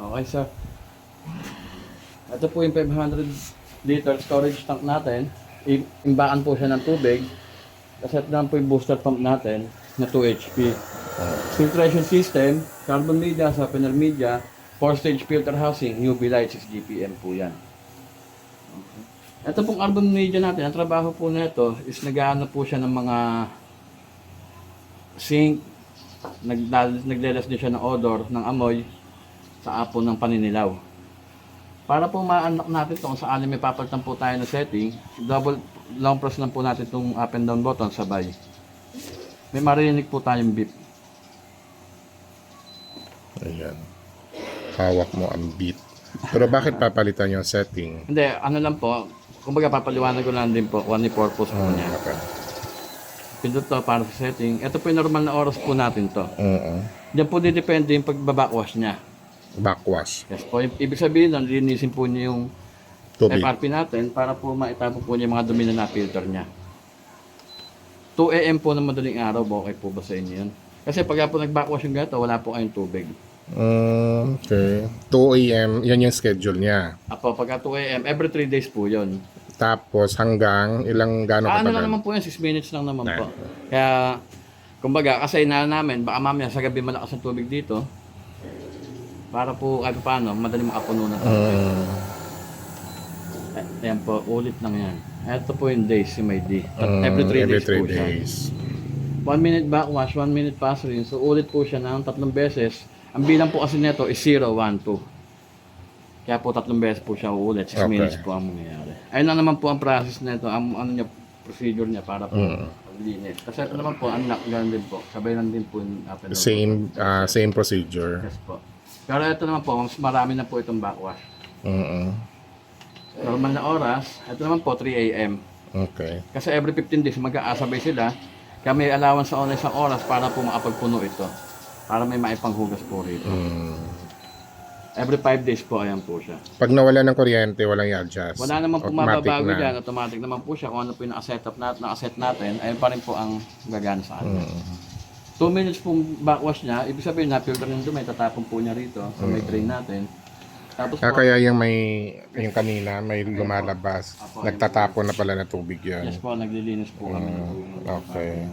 Okay, sir. Ito po yung 500 liter storage tank natin. Imbakan po siya ng tubig. Kasi ito naman po yung booster pump natin na 2 HP. Filtration system, carbon media sa panel media, 4-stage filter housing, UV light, 6 GPM po yan. Okay. Ito pong carbon media natin, ang trabaho po nito is nag-aano po siya ng mga sink, naglelas din siya ng odor, ng amoy, sa apon ng paninilaw. Para po ma-unlock natin ito, kung saan may papalitan po tayo ng setting, double long press lang po natin itong up and down button sabay. May marinig po tayong beep. Ayan. Hawak mo ang beat. Pero bakit papalitan yung setting? Hindi, ano lang po, kumbaga papaliwanag ko lang din po kung ano yung purpose po niya. Okay. Pindot to para sa setting. Ito po yung normal na oras po natin to. Oo. Diyan po didepende yung pagbabackwash niya. Backwash. Yes po, ibig sabihin nun, linisin po niya yung Tubig. FRP natin para po maitapon po niya yung mga dumi na na-filter niya. 2 AM po ng madaling araw, okay po ba sa inyo yun? Kasi pag po nag-backwash yung gato, wala po kayong tubig. Okay. 2 AM, yan yung schedule niya. Apo, pagka 2 AM, every 3 days po yun. Tapos hanggang ilang gano'ng Ano lang katagal? naman po yan, 6 minutes lang naman po. Kaya, kumbaga, kasi na namin, baka mamaya sa gabi malakas ang tubig dito, para po kahit paano, madaling makapuno na tubig. Ayan po, ulit lang yan. Ito po yung days, yung may D. Every 3 days po siya. 1 minute backwash, 1 minute pass rin. So ulit po siya ng 3 beses. Ang bilang po kasi nito is 0, 1, 2. Kaya po 3 beses po siya uulit. 6 minutes po ang mangyayari. Ayun lang naman po ang process nito. Ang ano niya, procedure niya para po paglinis. Kasi ito naman po, unlock, ganoon din po. Sabay lang din po yung up and down. Same procedure. Yes po. Pero ito naman po, mas marami na po itong backwash. Normal na oras, ito naman po 3 AM. Okay. Kasi every 15 days mag-aasabay sila. Kaya may allowance sa isang oras para po makapagpuno ito. Para may maipanghugas po rito. Every 5 days po, ayan po siya. Pag nawala ng kuryente, walang i-adjust. Wala naman po Automatic mababago na. dyan. Automatic naman po siya. Kung ano po yung nakaset natin, ayun pa rin po ang gagana sa atin. 2 minutes po backwash niya. Ibig sabihin, na-filter yung dumi, tatapon po niya rito. So may drain natin. Tapos po, Kaya yung yung kanina, may lumalabas. Nagtatapon na pala na tubig yan. yes po, naglilinis po kami ng tubig. Okay.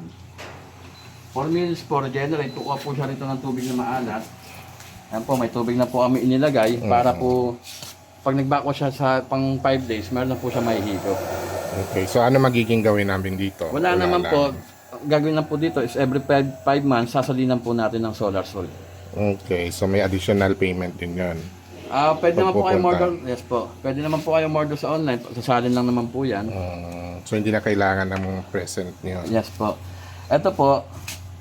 4 minutes po, regenerate. Kukuha po siya rito ng tubig na maalat. Ayan po, may tubig na po kami inilagay para po pag nag-backwash siya sa pang 5 days, meron na po siya mahihigo. Okay. So ano magiging gawin namin dito? Wala naman lang. po, gagawin lang po dito is every 5 months, sasalinan po natin ng solar salt. Okay. So may additional payment din yan. Pwede naman po kayo Pagpupunta. order, yes po. Pwede naman po kayo order sa online, sasalin lang naman po yan. So hindi na kailangan ng present niyo. Yes po. Ito po,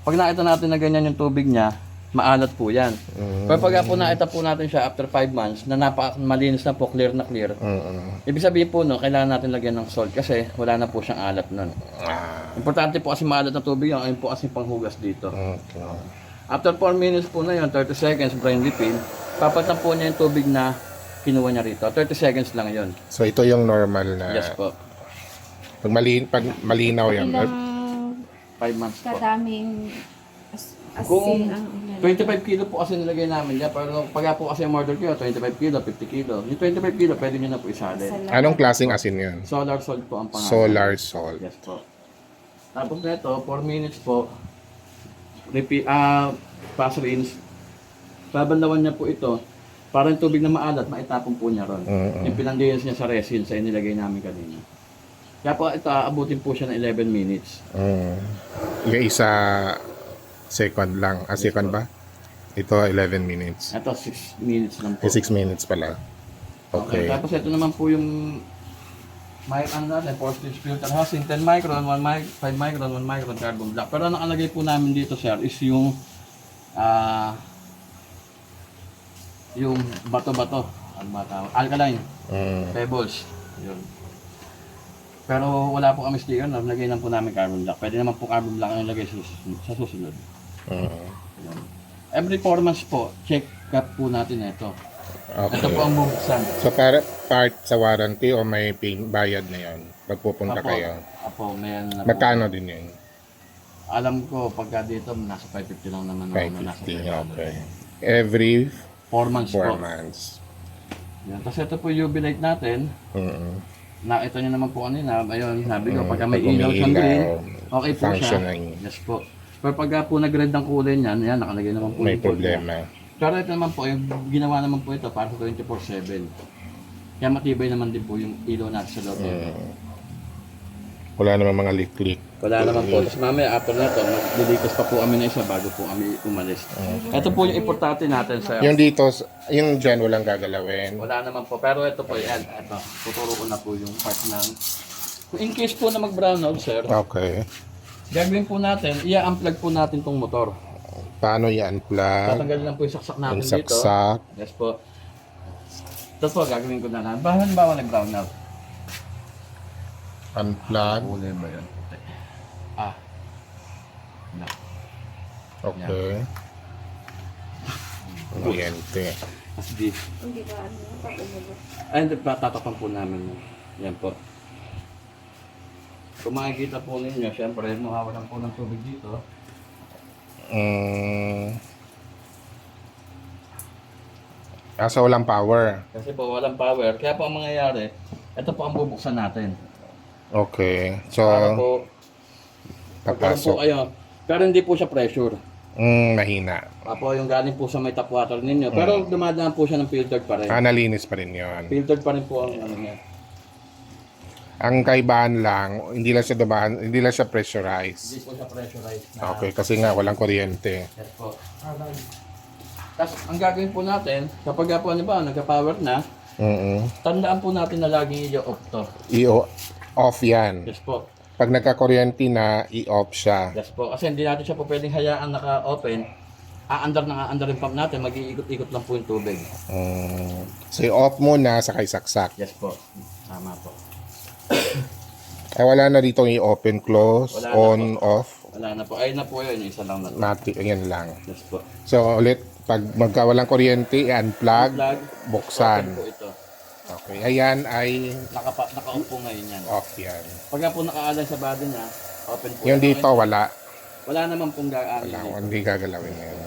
pag nakita natin na ganyan yung tubig niya, maalat po yan. Pero pag po nakita po natin siya after 5 months, na malinis na po, clear na clear, ibig sabihin po, no, kailangan natin lagyan ng salt kasi wala na po siyang alat nun. Importante po kasi maalat na tubig yun, ayun po kasi panghugas dito. Okay. After 4 minutes po na yun, 30 seconds, brain refill, papalitan po niya yung tubig na kinuha niya rito. 30 seconds lang yun. So ito yung normal na. Yes po. Pag malinaw yan. Ilang 5 months po. kadaming Kung asin ang ilan? 25 kilo po kasi nilagay namin dyan, pero pag po kasi ang order ko, 25 kilo, 50 kilo. Yung 25 kilo, pwede nyo na po isalin. Anong klaseng asin yan? Solar salt po ang pangalan. Solar salt. Yes po. Tapos nito, 4 minutes po, pass rinse. Babanlawan niya po ito, para yung tubig na maalat, maitapon po niya ron. Yung pinandinas niya sa resin, sa inilagay namin kanina. Kaya po ito, aabutin po siya ng 11 minutes. Yung isa second lang. Second ba? Ito 11 minutes. Ito, 6 minutes lang po. 6 minutes pala. Okay. Tapos ito naman po yung ano natin, 4-stage filter housing, 10 micron, 5 micron, 1 micron carbon black. Pero ang nakalagay po namin dito, sir, is yung bato-bato. Ano ba tawag? Alkaline. Pebbles. Yun. Pero wala po kami sticker, nalagay lang po namin carbon black. Pwede naman po carbon black ang ilagay sa susunod. Yun. Every 4 months po, check up po natin ito. Okay. Ito po ang bubuksan. So para part sa warranty o may bayad na yon pagpupunta kayo? Apo, may ano na po. Magkano din yun? Alam ko, pagka dito, nasa 550 lang naman. 550, okay. Every 4 months 4 po. months. Yan. Tapos ito po yung UV light natin. Nakita nyo naman po kanina. Ayun, sabi ko, pagka may Pag ilaw siyang umiilaw, green, okay po siya. functioning. Yes po. Pero pagka po nag-red ang kulay niyan, yan, nakalagay naman po May yung code niya. problema. Pero ito naman po, yung ginawa naman po ito para sa 24/7. Kaya matibay naman din po yung ilaw natin sa loob nito. Wala naman mga leak-leak. Wala naman po. Tapos mamaya after na ito, maglilikas pa po kami na isa bago po kami umalis. Ito po yung importante natin sa... Yung dito, yung dyan walang gagalawin. Wala naman po. Pero ito po, yan. Ito, tuturo ko na po yung part ng... Kung in case po na mag-brown out, sir, Okay. gagawin po natin, i-unplug po natin tong motor. Paano i-unplug? Tatanggalin lang po yung saksak natin Yung dito. saksak. Yes po. Tapos po, gagawin ko na lang. Halimbawa nag-brown out. Unplug. Kulay ba yun? Ah. No. Okay. Kuryente. As di. Hindi ba ano, pag umulot? Ay, hindi pa, tatakpan po namin. Yan po. Kung makikita po ninyo, syempre, mawawalan po ng tubig dito. So walang power. Kasi po, walang power. Kaya po ang mangyayari, ito po ang bubuksan natin. Okay. So, Para po, pagkaroon po papasok. kayo. Pero hindi po siya pressure. Mahina. Apo, yung galing po sa may tap water ninyo. Pero dumadaan po siya ng filtered pa rin. Nalinis pa rin yun. Filtered pa rin po ang ano niya. Ang kaibahan lang, hindi lang siya dumaan, hindi lang siya Hindi pressurized. po siya pressurized na. Okay, kasi nga walang kuryente. Yes po. Tapos, ang gagawin po natin, kapag po, ano ba, nagka-power na, tandaan po natin na laging i-off to. I-off yan. Yes po. Pag nagka-kuryente na, i-off siya. Yes po. Kasi hindi natin siya po pwedeng hayaan naka-open. Aandar na aandar yung pump natin, mag-iikot-ikot lang po yung tubig. So, i-off muna, sakay saksak. Yes po. Tama po. Ay, wala na dito i-open, close, Wala na on, po. off. Wala na po. Ayun na po yun. Isa lang na to. Ayan lang. Yes po. So, ulit, pag magkawalang kuryente, i-unplug, Plug. buksan. Open po ito. Okay, ayan ay Naka-off po ngayon yan. off yan. Pagka po nakaalay sa body niya, open po. Yung ito. dito, wala. Wala naman pong gaano Wala, dito. hindi gagalawin yan.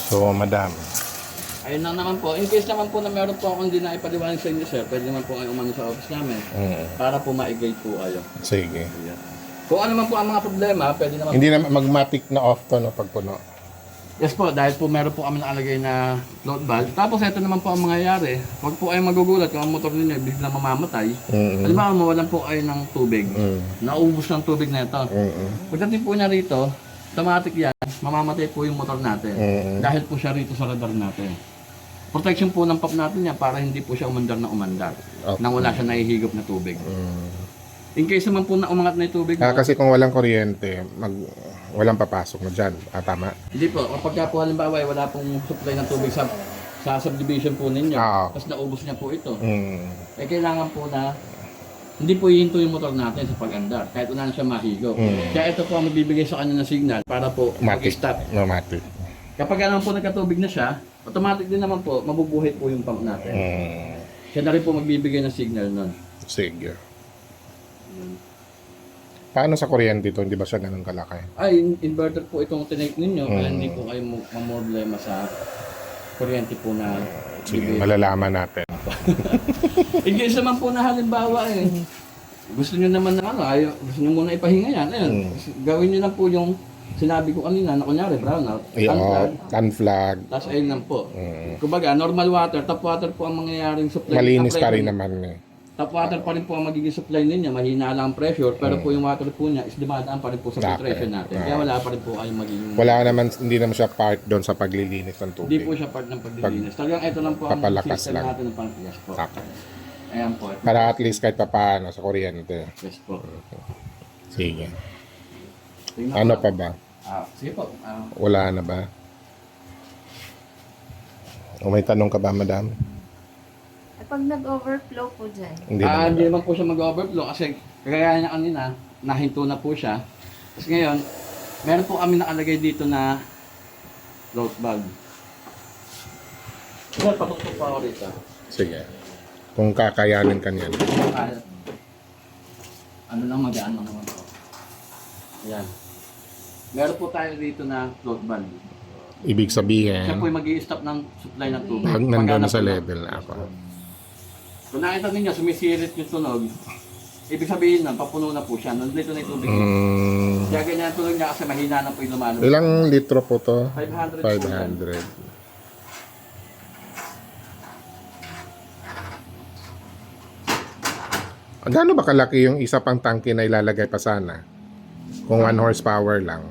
So, madam. Ayun lang naman po. In case naman po na meron po akong hindi na ipaliwanag sa inyo, sir, pwede naman po kayo umano sa office namin para po ma-guide po kayo. Sige. Ayan. Kung ano man po ang mga problema, pwede naman Hindi na magmatic na off to, no, pag puno. Yes po, dahil po meron po kami nakalagay na float valve. Tapos ito naman po ang mangyayari. Huwag po kayong magugulat kung ang motor ninyo biglang mamamatay. Halimbawa, mawalan po kayo ng tubig. Naubos ng tubig na ito. Pagdating po niya rito, automatic yan, mamamatay po yung motor natin. Dahil po siya rito sa radar natin. Protection po ng pump natin yan para hindi po siya umandar na umandar. Okay. Nang wala siya nahihigop na tubig. In case naman po na umangat na yung tubig mo, Kasi kung walang kuryente, walang papasok na dyan. Tama? hindi po, kapag po halimbawa ay wala pong supply ng tubig sa subdivision po ninyo, Oo. tapos naubos niya po ito, eh kailangan po na hindi po hihinto yung motor natin sa pag-andar, kahit wala na siya mahigo. Kaya ito po ang magbibigay sa kanya ng signal para po Matic. mag-stop. No, matic. Kapag naman po nagkatubig na siya, automatic din naman po, mabubuhay po yung pump natin. Siya na rin po magbibigay ng signal nun. Sige. Paano sa kuryente ito? Hindi ba siya ganun kalaki? Ay, inverter po itong tinake ninyo, kaya hindi po kayo mamroblema sa kuryente po na Sige, bibigay. malalaman natin. In case naman po na halimbawa gusto nyo naman na gusto nyo muna ipahinga yan, ayun, gawin nyo lang po yung sinabi ko kanina na kunyari brownout, unplug, Unflag. tapos ayun lang po. Kumbaga, normal water, tap water po ang mangyayaring supply. Malinis supply pa rin ninyo. naman eh. Tap water pa rin po ang magiging supply ninyo, mahina lang ang pressure, pero po yung water po niya is dumadaan pa rin po sa filtration natin. Kaya wala pa rin po kayong magiging... Wala naman, hindi naman siya part doon sa paglilinis ng Hindi tubig. po siya part ng paglilinis. Talagang ito lang po ang Papalakas system lang. natin ng pang-yes po. Sakto. Ayan po. Para at least kahit papaano sa kuryente. Yes po. Sige. Tingnan Ano po. pa ba? Sige po. Wala na ba? O may tanong ka ba, madam? Pag nag-overflow po dyan, Hindi naman. Hindi naman po siya mag-overflow kasi kagaya niya kanina, nahinto na po siya. Tapos ngayon, meron po kami nakalagay dito na float valve. Sir, patuktok pa ako rito. Sige. Kung kakayanin ka niyan. Ano lang magaan lang naman po. Ayan. Meron po tayo dito na float valve. Ibig Siya po sabihin, yung mag-i-stop ng supply ng tubig. pag nandun Paghanap sa po ng- level na ako. Kung nakita ninyo, sumisirit yung tunog, ibig sabihin na, papuno na po siya. Nandito na yung tubig. Kaya ganyan ang tunog niya kasi mahina na po yung lumalabas. Ilang litro po to? 500 po yan. 500. Gaano ba kalaki yung isa pang tangke na ilalagay pa sana? Kung 1 horsepower lang.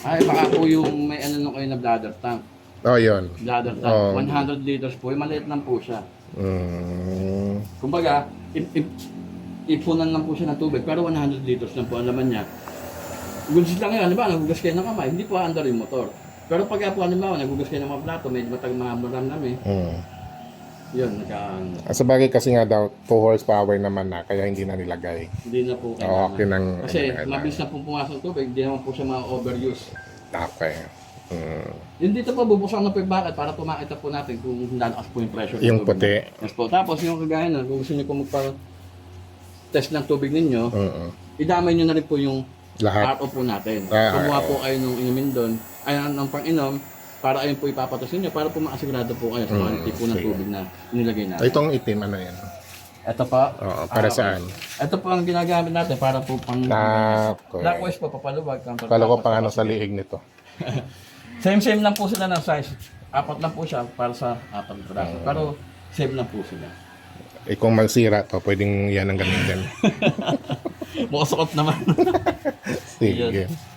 Ay, baka po yung may ano nung kayo na bladder tank. Oh, yun. Bladder tank. Oh. 100 liters po. Yung maliit lang po siya. Mm. Kumbaga, ipunan lang po siya ng tubig. Pero 100 liters lang po ang laman niya. Gunsis lang yun. Ano ba? Nagugas kayo ng kamay. Hindi po under yung motor. Pero pagka po, halimbawa, nagugas kayo ng mga plato, medyo mamarang kami. Yun, Sa bagay kasi nga daw, 2 horsepower naman na, kaya hindi na nilagay. hindi na po Okay ng... Kasi ano, mabilis na po pumasok ng tubig, hindi naman po siya ma-overuse. Okay. Yung dito po, bubuksan na po yung bucket para po makita po natin kung lalakas po yung pressure. ng Yung tubig. puti. Yes po. Tapos yung kagaya na, kung gusto niyo po magpa-test ng tubig ninyo, idamay niyo na rin po yung Lahat. RO po natin. Ah, Kumuha RO. po kayo nung inumin doon, ay ng pang-inom, para ayun po ipapatos ninyo, para po makasigurado po kayo sa quality po ng sige. tubig na inilagay natin. Itong itim, ano yan? Ito pa. Oo, para saan? Ito po ang ginagamit natin para po pang... Okay. Clockwise po, papaluwag. Kala ko pang ano sa liig nito. Same lang po sila ng size. 4 lang po siya para sa 4 piraso. Pero same lang po sila. Eh kung magsira to, pwedeng yan ang gamitin. Mukhang suot naman. Sige. Yun.